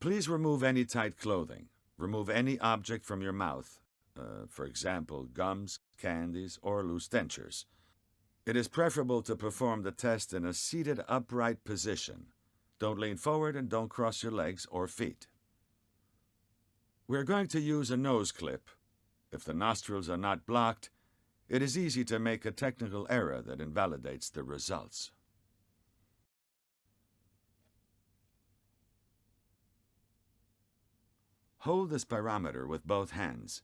Please remove any tight clothing. Remove any object from your mouth, for example, gums, candies, or loose dentures. It is preferable to perform the test in a seated upright position. Don't lean forward and don't cross your legs or feet. We're going to use a nose clip. If the nostrils are not blocked, it is easy to make a technical error that invalidates the results. Hold the spirometer with both hands.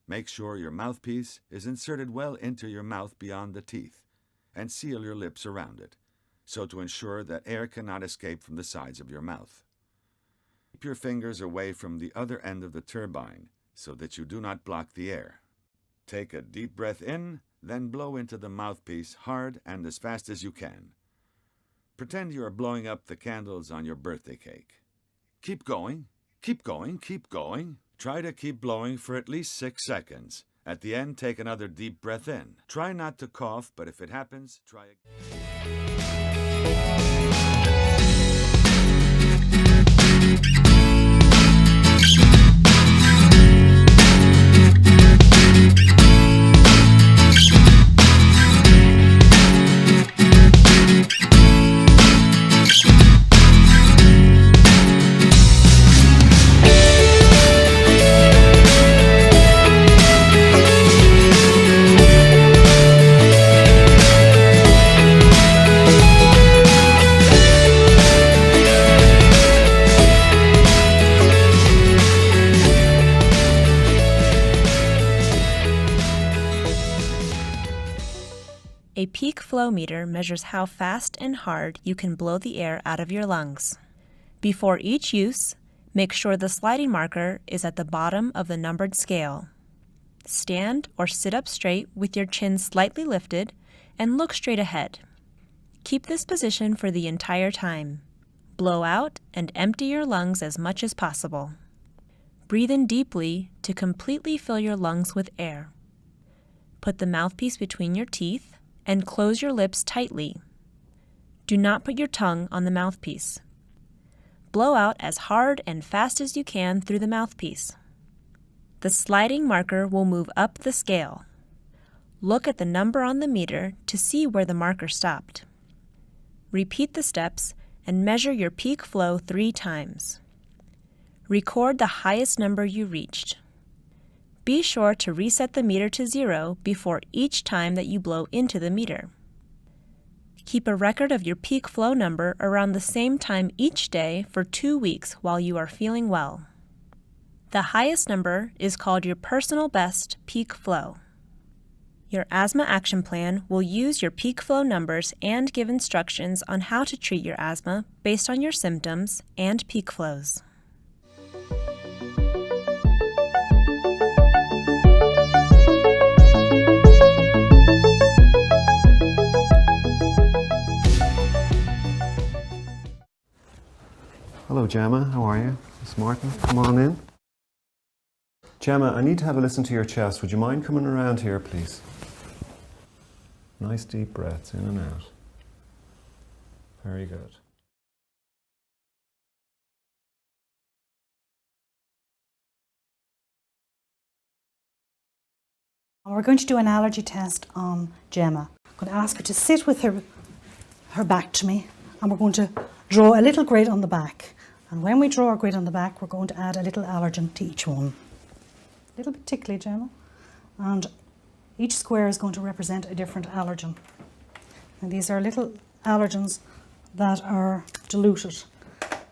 Make sure your mouthpiece is inserted well into your mouth beyond the teeth, and seal your lips around it, so to ensure that air cannot escape from the sides of your mouth. Keep your fingers away from the other end of the turbine, so that you do not block the air. Take a deep breath in, then blow into the mouthpiece hard and as fast as you can. Pretend you are blowing up the candles on your birthday cake. Keep going. Keep going, keep going. Try to keep blowing for at least 6 seconds. At the end, take another deep breath in. Try not to cough, but if it happens, try again. A peak flow meter measures how fast and hard you can blow the air out of your lungs. Before each use, make sure the sliding marker is at the bottom of the numbered scale. Stand or sit up straight with your chin slightly lifted and look straight ahead. Keep this position for the entire time. Blow out and empty your lungs as much as possible. Breathe in deeply to completely fill your lungs with air. Put the mouthpiece between your teeth and close your lips tightly. Do not put your tongue on the mouthpiece. Blow out as hard and fast as you can through the mouthpiece. The sliding marker will move up the scale. Look at the number on the meter to see where the marker stopped. Repeat the steps and measure your peak flow 3 times. Record the highest number you reached. Be sure to reset the meter to 0 before each time that you blow into the meter. Keep a record of your peak flow number around the same time each day for 2 weeks while you are feeling well. The highest number is called your personal best peak flow. Your asthma action plan will use your peak flow numbers and give instructions on how to treat your asthma based on your symptoms and peak flows. Hello Gemma, how are you? It's Martin, come on in. Gemma, I need to have a listen to your chest. Would you mind coming around here, please? Nice deep breaths in and out. Very good. We're going to do an allergy test on Gemma. I'm going to ask her to sit with her back to me, and we're going to draw a little grid on the back. And when we draw our grid on the back, we're going to add a little allergen to each one. A little bit tickly, Gemma. And each square is going to represent a different allergen. And these are little allergens that are diluted.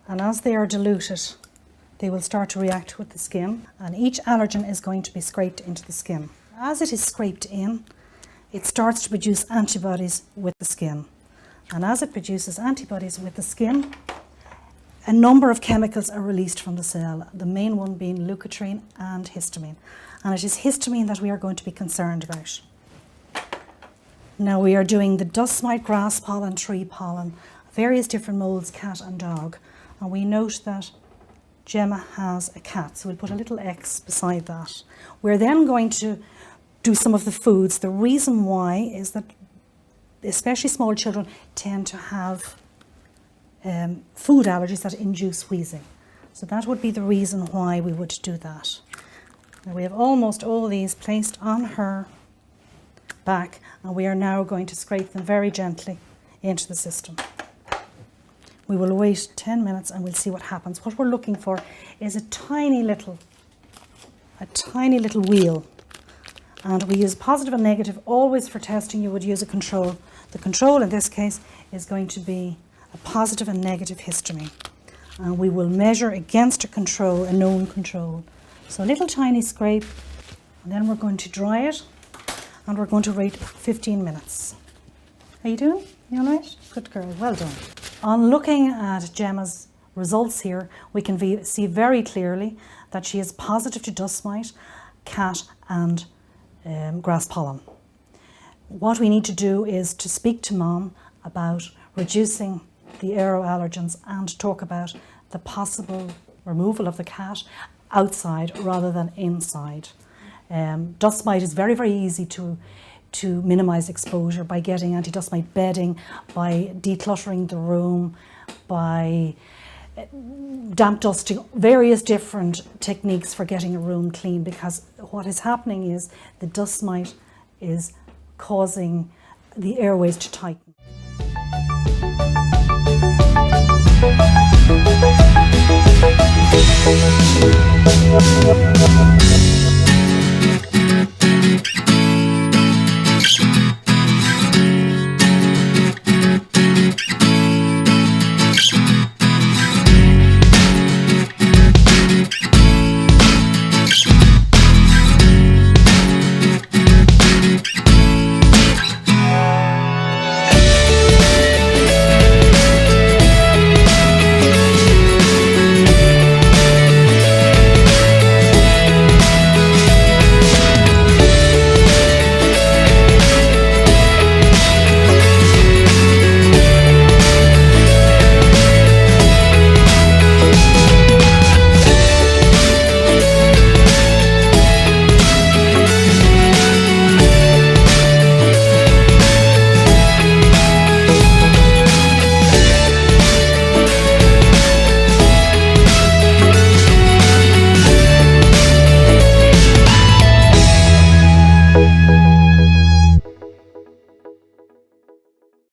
And as they are diluted, they will start to react with the skin. And each allergen is going to be scraped into the skin. As it is scraped in, it starts to produce antibodies with the skin. And as it produces antibodies with the skin, a number of chemicals are released from the cell, the main one being leukotriene and histamine. And it is histamine that we are going to be concerned about. Now we are doing the dust mite, grass pollen, tree pollen, various different moulds, cat and dog. And we note that Gemma has a cat, so we'll put a little X beside that. We're then going to do some of the foods. The reason why is that especially small children tend to have food allergies that induce wheezing. So that would be the reason why we would do that. Now we have almost all these placed on her back, and we are now going to scrape them very gently into the system. We will wait 10 minutes and we'll see what happens. What we're looking for is a tiny little wheel. And we use positive and negative. Always for testing you would use a control. The control in this case is going to be a positive and negative histamine. And we will measure against a control, a known control. So a little tiny scrape, and then we're going to dry it, and we're going to wait 15 minutes. How you doing? You all right? Good girl, well done. On looking at Gemma's results here, we can see very clearly that she is positive to dust mite, cat and grass pollen. What we need to do is to speak to Mom about reducing the aeroallergens and talk about the possible removal of the cat outside rather than inside. Dust mite is very, very easy to minimise exposure by getting anti-dust mite bedding, by decluttering the room, by damp dusting, various different techniques for getting a room clean, because what is happening is the dust mite is causing the airways to tighten.